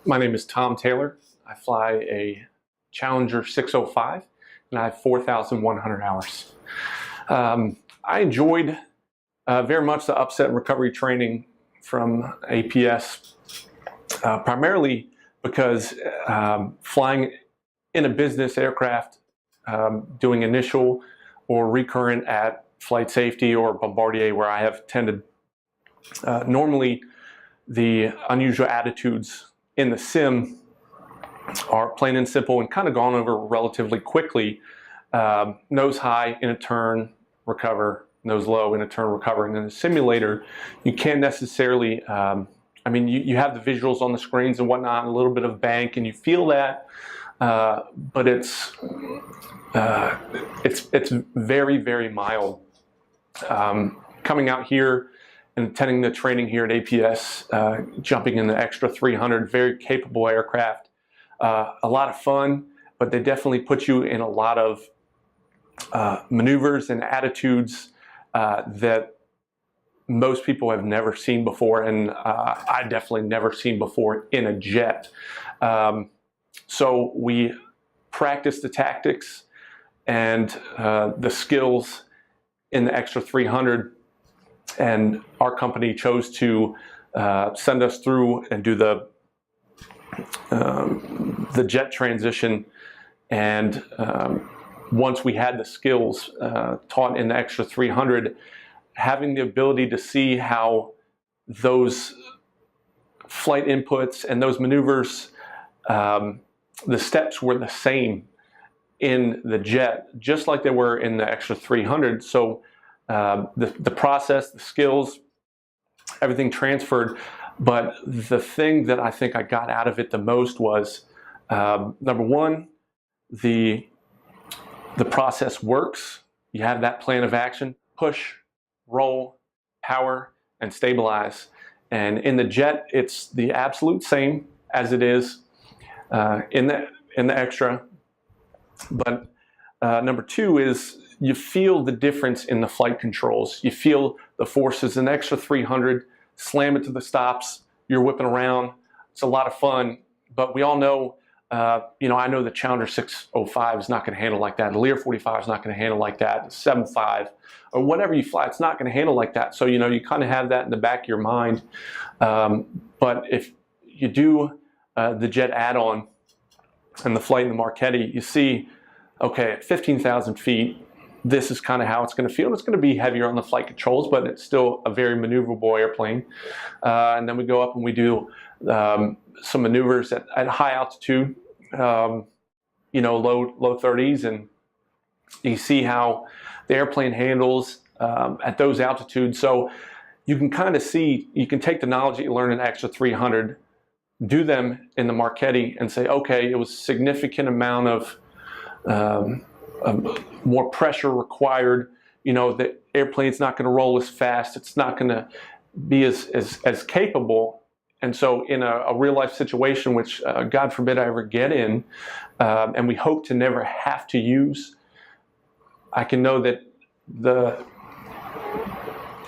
My name is Tom Taylor. I fly a Challenger 605 and I have 4,100 hours. I enjoyed very much the upset and recovery training from APS, primarily because flying in a business aircraft, doing initial or recurrent at flight safety or Bombardier where I have tended, normally the unusual attitudes in the sim are plain and simple and kind of gone over relatively quickly. Nose high in a turn, recover, nose low in a turn, recover. And in a simulator, you can't necessarily, you have the visuals on the screens and whatnot, and a little bit of bank, and you feel that, but it's very, very mild. Coming out here and attending the training here at APS, jumping in the extra 300, very capable aircraft, a lot of fun, but they definitely put you in a lot of maneuvers and attitudes that most people have never seen before, and I definitely never seen before in a jet. So we practice the tactics and the skills in the extra 300, and our company chose to send us through and do the jet transition. And once we had the skills taught in the extra 300, having the ability to see how those flight inputs and those maneuvers, the steps were the same in the jet, just like they were in the extra 300. So the process, the skills, everything transferred. But the thing that I think I got out of it the most was, number one, the process works. You have that plan of action: push, roll, power, and stabilize. And in the jet, it's the absolute same as it is in the extra. But number two is you feel the difference in the flight controls. You feel the forces. An extra 300, slam it to the stops, you're whipping around. It's a lot of fun, but we all know, I know the Challenger 605 is not going to handle like that. The Lear 45 is not going to handle like that. The 75 or whatever you fly, it's not going to handle like that. So, you kind of have that in the back of your mind. But if you do the jet add-on and the flight in the Marchetti, you see, okay, at 15,000 feet, this is kind of how it's going to feel. It's going to be heavier on the flight controls, but it's still a very maneuverable airplane. And then we go up and we do some maneuvers at high altitude, low 30s, and you see how the airplane handles at those altitudes. So you can kind of see, you can take the knowledge that you learn in extra 300, do them in the Marchetti, and say, okay, it was a significant amount of more pressure required. The airplane's not going to roll as fast. It's not going to be as capable. And so in a real life situation, which God forbid I ever get in, and we hope to never have to use, I can know that the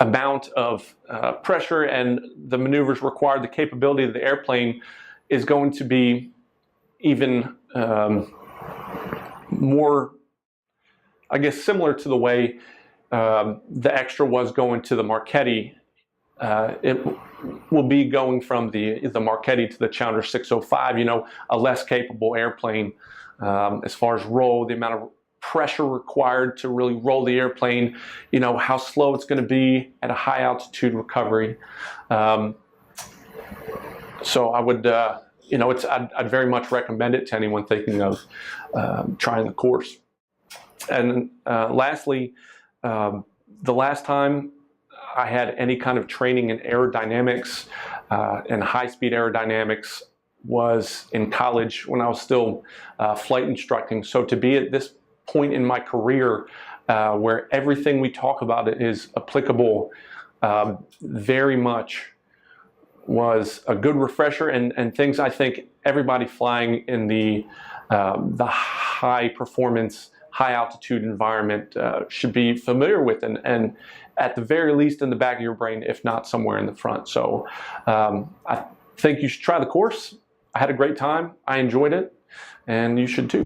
amount of pressure and the maneuvers required, the capability of the airplane is going to be even more, I guess, similar to the way the extra was going to the Marchetti. It will be going from the Marchetti to the Challenger 605, a less capable airplane as far as roll, the amount of pressure required to really roll the airplane, how slow it's going to be at a high altitude recovery. So I would, I'd very much recommend it to anyone thinking of trying the course. And lastly, the last time I had any kind of training in aerodynamics and high-speed aerodynamics was in college when I was still flight instructing. So to be at this point in my career where everything we talk about is applicable, very much was a good refresher, and things I think everybody flying in the high performance, high altitude environment should be familiar with, and at the very least in the back of your brain, if not somewhere in the front. So I think you should try the course. I had a great time. I enjoyed it, and you should too.